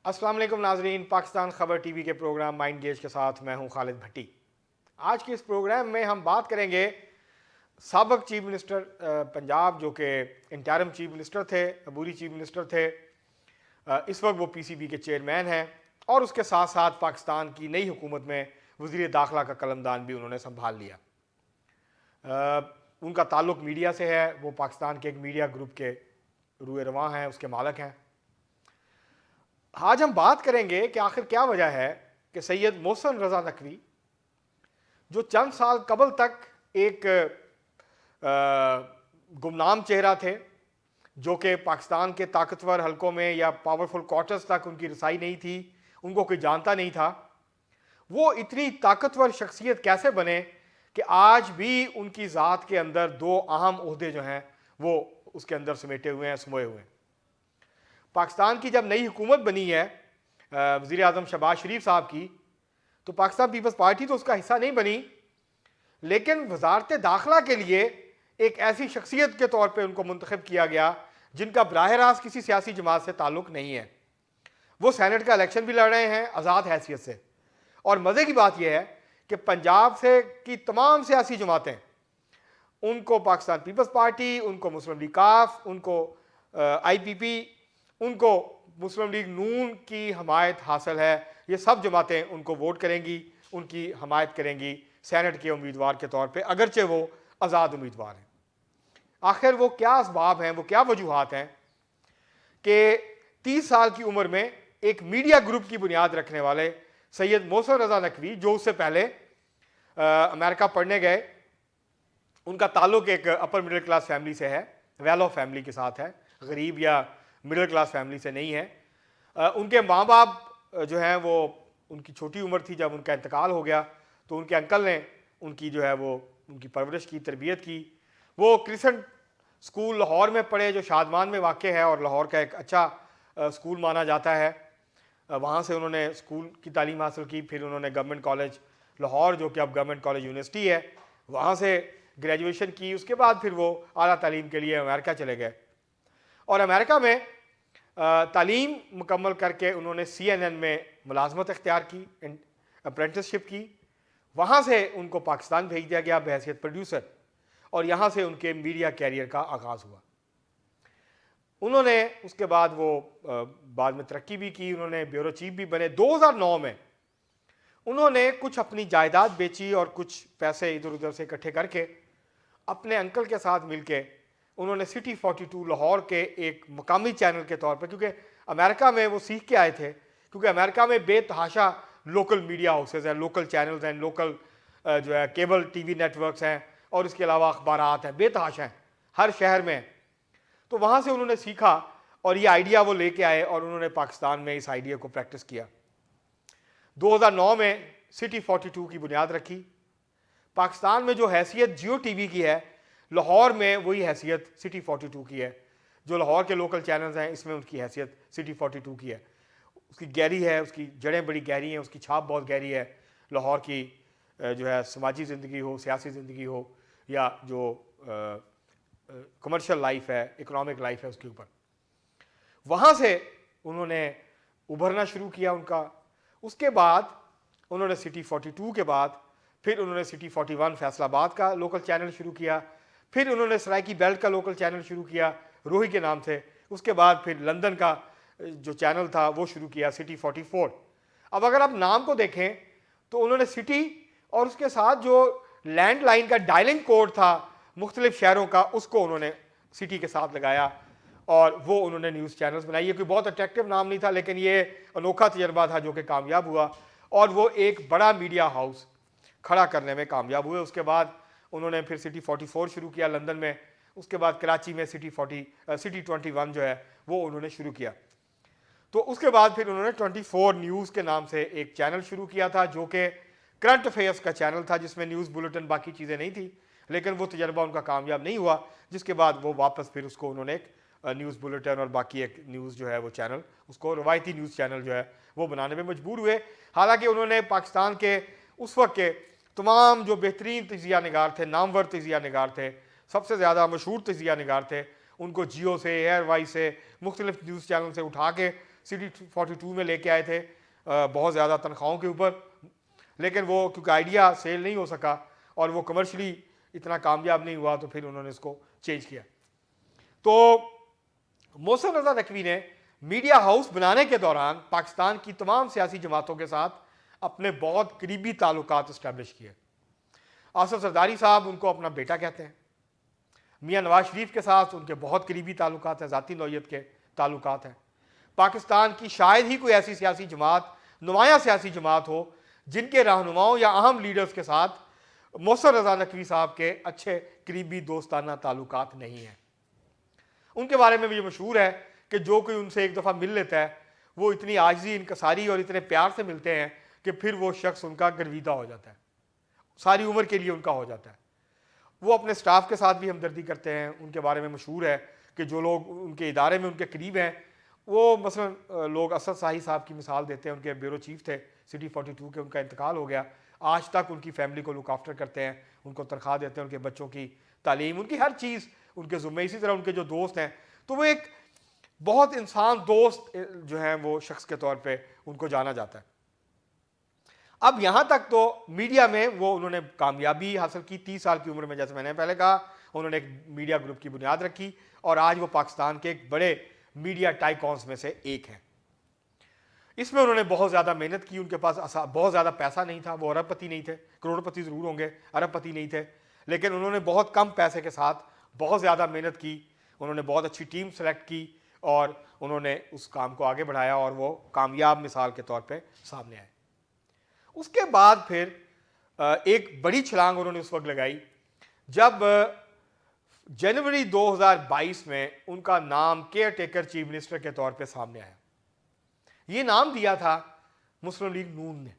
अस्सलाम वालेकुम नाजरीन, पाकिस्तान खबर टीवी के प्रोग्राम माइंड गेज के साथ मैं हूं खालिद भट्टी। आज के इस प्रोग्राम में हम बात करेंगे साबिक चीफ मिनिस्टर पंजाब जो कि इंटरिम चीफ मिनिस्टर थे, अबूरी चीफ मिनिस्टर थे। इस वक्त वो पीसीबी के चेयरमैन हैं और उसके साथ साथ पाकिस्तान की नई हुकूमत में वज़ीर दाखिला का कलमदान भी उन्होंने संभाल लिया। उनका ताल्लुक मीडिया से है, वो पाकिस्तान के एक मीडिया ग्रुप के रूए रवां हैं, उसके मालिक हैं। आज हम बात करेंगे कि आखिर क्या वजह है कि सैयद मोहसिन रजा नकवी जो चंद साल कबल तक एक गुमनाम चेहरा थे, जो कि पाकिस्तान के ताकतवर हलकों में या पावरफुल क्वार्टर्स तक उनकी रसाई नहीं थी, उनको कोई जानता नहीं था, वो इतनी ताकतवर शख्सियत कैसे बने कि आज भी उनकी ज़ात के अंदर दो अहम ओहदे जो हैं वो उसके अंदर समेटे हुए हैं, समोए हुए हैं। पाकिस्तान की जब नई हुकूमत बनी है वज़ीर आज़म शहबाज शरीफ साहब की, तो पाकिस्तान पीपल्स पार्टी तो उसका हिस्सा नहीं बनी, लेकिन वजारत दाखिला के लिए एक ऐसी शख्सियत के तौर पे उनको मुंतखब किया गया जिनका बराह रास्त किसी सियासी जमात से ताल्लुक़ नहीं है। वो सेनेट का इलेक्शन भी लड़ रहे हैं आज़ाद हैसियत से। और मज़े की बात यह है कि पंजाब से की तमाम सियासी जमातें, उनको पाकिस्तान पीपल्स पार्टी, उनको मुस्लिम लीग काफ, उनको IPP, उनको मुस्लिम लीग नून की हमायत हासिल है। ये सब जमातें उनको वोट करेंगी, उनकी हमायत करेंगी सेनेट के उम्मीदवार के तौर पे, अगरचे वो आज़ाद उम्मीदवार हैं। आखिर वो क्या असबाब हैं, वो क्या वजूहात हैं कि 30 साल की उम्र में एक मीडिया ग्रुप की बुनियाद रखने वाले सैयद मोहसिन रजा नकवी, जो उससे पहले अमेरिका पढ़ने गए, उनका ताल्लुक एक अपर मिडिल क्लास फैमिली से है, वेल ऑफ फैमिली के साथ है, गरीब या मिडिल क्लास फैमिली से नहीं है। उनके माँ बाप जो हैं वो, उनकी छोटी उम्र थी जब उनका इंतकाल हो गया, तो उनके अंकल ने उनकी जो है वो उनकी परवरिश की, तरबियत की। वो क्रिसेंट स्कूल लाहौर में पढ़े, जो शादमान में वाक़ है और लाहौर का एक अच्छा स्कूल माना जाता है। वहाँ से उन्होंने स्कूल की तालीम हासिल की, फिर उन्होंने गवर्नमेंट कॉलेज लाहौर, जो कि अब गवर्नमेंट कॉलेज यूनिवर्सिटी है, वहाँ से ग्रेजुएशन की। उसके बाद फिर वो आला तालीम के लिए अमेरिका चले गए और अमेरिका में तालीम मुकम्मल करके उन्होंने CNN में मुलाजमत इख्तियार की, अप्रेंटिसशिप की। वहाँ से उनको पाकिस्तान भेज दिया गया बहैसियत प्रोड्यूसर, और यहाँ से उनके मीडिया कैरियर का आगाज़ हुआ। उन्होंने उसके बाद वो बाद में तरक्की भी की, उन्होंने ब्यूरो चीफ भी बने। 2009 में उन्होंने कुछ अपनी जायदाद बेची और कुछ पैसे इधर उधर से इकट्ठे करके अपने अंकल के साथ मिलके उन्होंने सिटी 42 लाहौर के एक मकामी चैनल के तौर पर, क्योंकि अमेरिका में वो सीख के आए थे, क्योंकि अमेरिका में बेतहाशा लोकल मीडिया हाउसेज हैं, लोकल चैनल्स हैं, लोकल जो है केबल TV नेटवर्क्स हैं, और इसके अलावा अखबारात हैं, बेतहाशा हैं हर शहर में। तो वहाँ से उन्होंने सीखा और ये आइडिया वो लेके आए और उन्होंने पाकिस्तान में इस आइडिया को प्रैक्टिस किया। 2009 में सिटी 42 की बुनियाद रखी। पाकिस्तान में जो हैसियत जियो TV की है, लाहौर में वही हैसियत सिटी 42 की है। जो लाहौर के लोकल चैनल्स हैं, इसमें उनकी हैसियत सिटी 42 की है। उसकी गहरी है, उसकी जड़ें बड़ी गहरी हैं, उसकी छाप बहुत गहरी है लाहौर की जो है समाजी ज़िंदगी हो, सियासी ज़िंदगी हो, या जो कमर्शियल लाइफ है, इकोनॉमिक लाइफ है, उसके ऊपर। वहाँ से उन्होंने उभरना शुरू किया उनका। उसके बाद उन्होंने सिटी 42 के बाद फिर उन्होंने सिटी 41 फैसलाबाद का लोकल चैनल शुरू किया। फिर उन्होंने सराइकी बेल्ट का लोकल चैनल शुरू किया रोही के नाम से। उसके बाद फिर लंदन का जो चैनल था वो शुरू किया, सिटी 44। अब अगर आप नाम को देखें तो उन्होंने सिटी और उसके साथ जो लैंडलाइन का डायलिंग कोड था मुख्तलिफ शहरों का, उसको उन्होंने सिटी के साथ लगाया और वो उन्होंने न्यूज़ चैनल्स बनाई। ये कोई बहुत अट्रैक्टिव नाम नहीं था, लेकिन ये अनोखा तजर्बा था जो कि कामयाब हुआ और वो एक बड़ा मीडिया हाउस खड़ा करने में कामयाब हुए। उसके बाद उन्होंने फिर सिटी 44 शुरू किया लंदन में। उसके बाद कराची में सिटी 21 जो है वो उन्होंने शुरू किया। तो उसके बाद फिर उन्होंने 24 न्यूज़ के नाम से एक चैनल शुरू किया था, जो कि करंट अफेयर्स का चैनल था, जिसमें न्यूज़ बुलेटिन बाकी चीज़ें नहीं थी, लेकिन वो तजर्बा उनका कामयाब नहीं हुआ, जिसके बाद वो वापस फिर उसको उन्होंने एक न्यूज़ बुलेटिन और बाकी एक न्यूज़ जो है वो चैनल, उसको रवायती न्यूज़ चैनल जो है वो बनाने में मजबूर हुए। हालांकि उन्होंने पाकिस्तान के उस वक्त के तमाम जो बेहतरीन तजिया निगार थे, नामवर तजिया निगार थे, सबसे ज़्यादा मशहूर तजिया निगार थे, उनको जियो से, एयरवाइज से, मुख्तलिफ न्यूज़ चैनल से उठा के सिटी 42 में लेके आए थे बहुत ज़्यादा तनख्वाहों के ऊपर, लेकिन वो क्योंकि आइडिया सेल नहीं हो सका और वो कमर्शली इतना कामयाब नहीं हुआ, तो फिर उन्होंने इसको चेंज किया। तो मोहसिन रज़ा नकवी ने मीडिया हाउस बनाने के दौरान पाकिस्तान की तमाम सियासी जमातों के साथ अपने बहुत करीबी ताल्लुकात इस्टेब्लिश किए। आसिफ जरदारी साहब उनको अपना बेटा कहते हैं। मियाँ नवाज शरीफ के साथ उनके बहुत करीबी ताल्लुकात हैं, ज़ाती नौयत के ताल्लुकात हैं। पाकिस्तान की शायद ही कोई ऐसी सियासी जमात, नुमाया सियासी जमात हो जिनके रहनुमाओं या अहम लीडर्स के साथ मोहसिन रज़ा नकवी साहब के अच्छे करीबी दोस्ताना ताल्लुकात नहीं हैं। उनके बारे में भी ये मशहूर है कि जो कोई उनसे एक दफ़ा मिल लेता है वो इतनी आजिज़ी, इनकसारी और इतने प्यार से मिलते हैं कि फिर वो शख्स उनका गर्विदा हो जाता है, सारी उम्र के लिए उनका हो जाता है। वो अपने स्टाफ के साथ भी हमदर्दी करते हैं। उनके बारे में मशहूर है कि जो लोग उनके इदारे में उनके करीब हैं, वो मसलन लोग असद शाही साहब की मिसाल देते हैं, उनके ब्यूरो चीफ थे सिटी 42 के, उनका इंतकाल हो गया, आज तक उनकी फैमिली को लुक आफ्टर करते हैं, उनको तनख्वाह देते हैं, उनके बच्चों की तालीम, उनकी हर चीज़ उनके ज़ुम्मे। इसी तरह उनके जो दोस्त हैं, तो वो एक बहुत इंसान दोस्त जो हैं वो शख्स के तौर पे उनको जाना जाता है। अब यहाँ तक तो मीडिया में वो उन्होंने कामयाबी हासिल की। 30 साल की उम्र में, जैसे मैंने पहले कहा, उन्होंने एक मीडिया ग्रुप की बुनियाद रखी और आज वो पाकिस्तान के एक बड़े मीडिया टाइकॉन्स में से एक हैं। इसमें उन्होंने बहुत ज़्यादा मेहनत की। उनके पास बहुत ज़्यादा पैसा नहीं था, वो अरबपति नहीं थे, करोड़पति ज़रूर होंगे, अरबपति नहीं थे, लेकिन उन्होंने बहुत कम पैसे के साथ बहुत ज़्यादा मेहनत की। उन्होंने बहुत अच्छी टीम सेलेक्ट की और उन्होंने उस काम को आगे बढ़ाया और वो कामयाब मिसाल के तौर पे सामने आए। उसके बाद फिर एक बड़ी छलांग उन्होंने उस वक्त लगाई जब जनवरी 2022 में उनका नाम केयर टेकर चीफ मिनिस्टर के तौर पे सामने आया। ये नाम दिया था मुस्लिम लीग नून ने।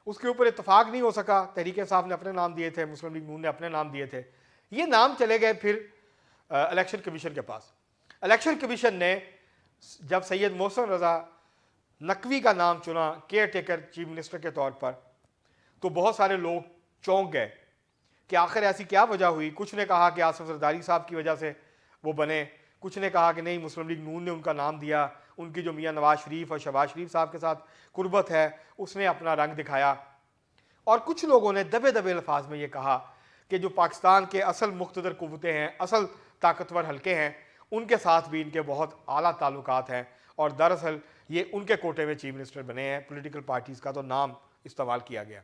उसके ऊपर इत्तेफाक नहीं हो सका, तहरीक इंसाफ ने अपने नाम दिए थे, मुस्लिम लीग नून ने अपने नाम दिए थे। ये नाम चले गए फिर इलेक्शन कमीशन के पास। इलेक्शन कमीशन ने जब सैयद मोहसिन रज़ा नकवी का नाम चुना केयर टेकर चीफ मिनिस्टर के तौर पर, तो बहुत सारे लोग चौंक गए कि आखिर ऐसी क्या वजह हुई। कुछ ने कहा कि आसिफ जरदारी साहब की वजह से वो बने, कुछ ने कहा कि नहीं मुस्लिम लीग नून ने उनका नाम दिया, उनकी जो मियाँ नवाज शरीफ और शहबाज शरीफ साहब के साथ कुर्बत है उसने अपना रंग दिखाया। और कुछ लोगों ने दबे दबे अल्फाज में ये कहा कि जो पाकिस्तान के असल मुख्तदर कुव्वतें हैं, असल ताकतवर हल्के हैं, उनके साथ भी इनके बहुत आला ताल्लुकात हैं और दरअसल ये उनके कोटे में चीफ मिनिस्टर बने हैं। पॉलिटिकल पार्टीज़ का तो नाम इस्तेमाल किया गया।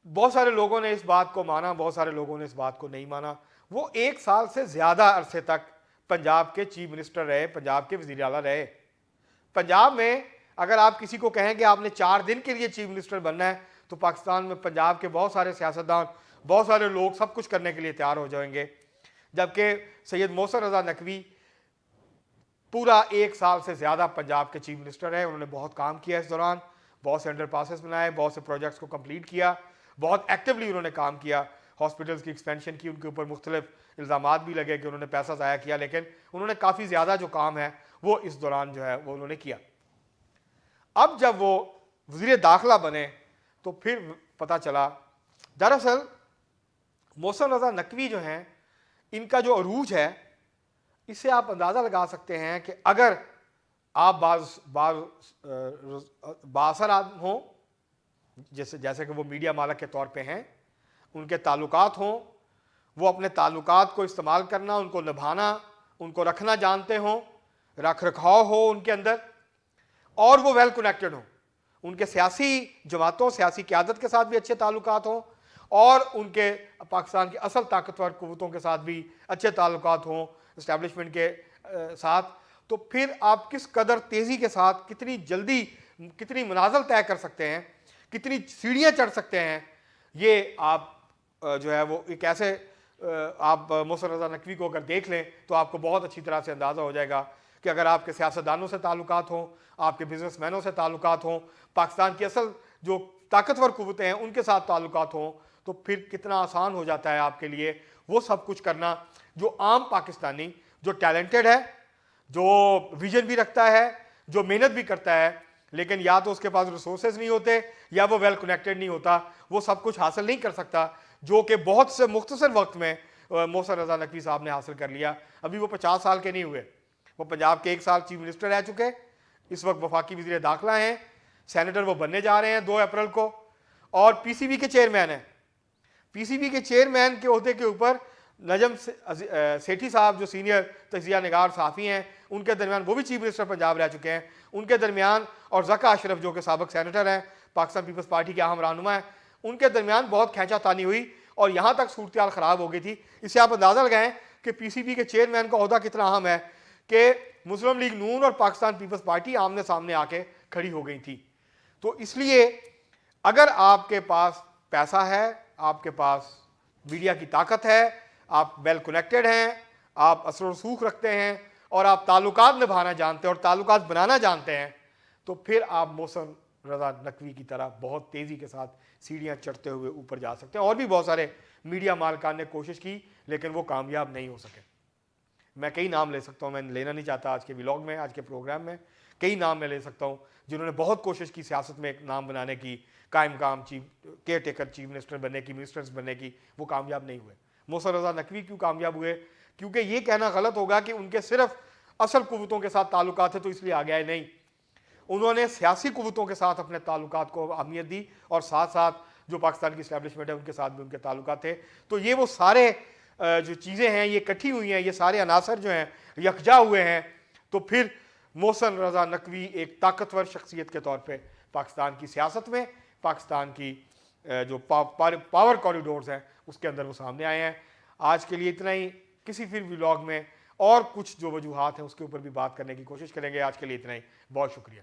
बहुत सारे लोगों ने इस बात को माना, बहुत सारे लोगों ने इस बात को नहीं माना। वो 1 साल से ज़्यादा अरसे तक पंजाब के चीफ मिनिस्टर रहे, पंजाब के वज़ीर आला रहे। पंजाब में अगर आप किसी को कहें कि आपने 4 दिन के लिए चीफ मिनिस्टर बनना है, तो पाकिस्तान में पंजाब के बहुत सारे सियासतदान, बहुत सारे लोग सब कुछ करने के लिए तैयार हो जाएंगे। जबकि सैयद मोहसिन रज़ा नकवी पूरा 1 साल से ज़्यादा पंजाब के चीफ मिनिस्टर हैं। उन्होंने बहुत काम किया इस दौरान, बहुत से अंडर पासेस बनाए, बहुत से प्रोजेक्ट्स को कंप्लीट किया, बहुत एक्टिवली उन्होंने काम किया। हॉस्पिटल्स की एक्सपेंशन की, उनके ऊपर मुख्तलिफ इल्ज़ामात भी लगे कि उन्होंने पैसा ज़ाया किया, लेकिन उन्होंने काफ़ी ज़्यादा जो काम है वो इस दौरान जो है वो उन्होंने किया। अब जब वो वज़ीर दाखिला बने तो फिर पता चला दरअसल मोहसिन रज़ा नकवी जो हैं, इनका जो अरूज है, इससे आप अंदाज़ा लगा सकते हैं कि अगर आप बासर हों, जैसे कि वो मीडिया मालक के तौर पे हैं, उनके ताल्लुकात हों, वो अपने ताल्लुकात को इस्तेमाल करना, उनको निभाना, उनको रखना जानते हों, रख रखाव हो उनके अंदर, और वो वेल कनेक्टेड हों, उनके सियासी जमातों, सियासी क़यादत के साथ भी अच्छे ताल्लुकात हों और उनके पाकिस्तान की असल ताकतवर कुव्वतों के साथ भी अच्छे ताल्लुकात हों, इस्टेब्लिशमेंट के साथ, तो फिर आप किस कदर तेज़ी के साथ, कितनी जल्दी, कितनी मनाज़िल तय कर सकते हैं, कितनी सीढ़ियाँ चढ़ सकते हैं, ये आप जो है वो एक ऐसे आप मोहसिन रज़ा नकवी को अगर देख लें तो आपको बहुत अच्छी तरह से अंदाज़ा हो जाएगा कि अगर आपके सियासतदानों से ताल्लुकात हों, आपके बिजनेसमैनों से ताल्लुकात हों, पाकिस्तान की असल जो ताकतवर कुव्वतें हैं उनके साथ ताल्लुकात हों, तो फिर कितना आसान हो जाता है आपके लिए वो सब कुछ करना जो आम पाकिस्तानी, जो टैलेंटेड है, जो विजन भी रखता है, जो मेहनत भी करता है, लेकिन या तो उसके पास रिसोर्सेज नहीं होते या वो वेल कनेक्टेड नहीं होता, वो सब कुछ हासिल नहीं कर सकता, जो कि बहुत से मुख्तसर वक्त में मोहसिन रज़ा नकवी साहब ने हासिल कर लिया। अभी वो 50 साल के नहीं हुए, वो पंजाब के 1 साल चीफ मिनिस्टर रह चुके, इस वक्त वफाकी वज़ीर दाखिला हैं, सेनेटर वो बनने जा रहे हैं 2 अप्रैल को, और पीसीबी के चेयरमैन हैं। पीसीबी के चेयरमैन के ओहदे के ऊपर नजम सेठी साहब जो सीनियर तजिया निगार सहाफ़ी हैं, उनके दरमियान, वो भी चीफ मिनिस्टर पंजाब रह चुके हैं, उनके दरमियान, और ज़का अशरफ जो कि साबिक सेनेटर हैं, पाकिस्तान पीपल्स पार्टी के अहम रहनुमा हैं, उनके दरमियान बहुत खींचातानी हुई और यहाँ तक सूरत हाल ख़राब हो गई थी। इससे आप अंदाज़ा लगाएं कि पीसीबी के चेयरमैन का ओहदा कितना अहम है कि मुस्लिम लीग नून और पाकिस्तान पीपल्स पार्टी आमने सामने आके खड़ी हो गई थी। तो इसलिए अगर आपके पास पैसा है, आपके पास मीडिया की ताकत है, आप वेल कनेक्टेड हैं, आप असर रसूख रखते हैं और आप ताल्लुकात निभाना जानते हैं और ताल्लुकात बनाना जानते हैं, तो फिर आप मोहसिन रज़ा नकवी की तरह बहुत तेज़ी के साथ सीढ़ियाँ चढ़ते हुए ऊपर जा सकते हैं। और भी बहुत सारे मीडिया मालिकान ने कोशिश की, लेकिन वो कामयाब नहीं हो सके। मैं कई नाम ले सकता हूँ, मैं लेना नहीं चाहता आज के व्लॉग में, आज के प्रोग्राम में कई नाम मैं ले सकता हूँ जिन्होंने बहुत कोशिश की सियासत में एक नाम बनाने की, कायम काम chief care taker chief minister बनने की, मिनिस्टर्स बनने की, वो कामयाब नहीं हुए। मोहसिन रज़ा नकवी क्यों कामयाब हुए? क्योंकि ये कहना गलत होगा कि उनके सिर्फ असल कुव्वतों के साथ ताल्लुकात है तो इसलिए आ गया है, नहीं। उन्होंने सियासी कुव्वतों के साथ अपने ताल्लुकात को अहमियत दी और साथ साथ जो पाकिस्तान की इस्टेब्लिशमेंट है उनके साथ भी उनके ताल्लुकात थे। तो ये वो सारे जो चीज़ें हैं ये इकट्ठी हुई हैं, ये सारे अनासर जो हैं यकजा हुए हैं, तो फिर मोहसिन रज़ा नकवी एक ताकतवर शख्सियत के तौर पे पाकिस्तान की सियासत में, पाकिस्तान की जो पावर कॉरिडोर्स हैं उसके अंदर वो सामने आए हैं। आज के लिए इतना ही। किसी फिर व्लॉग में और कुछ जो वजूहात हैं उसके ऊपर भी बात करने की कोशिश करेंगे। आज के लिए इतना ही। बहुत शुक्रिया।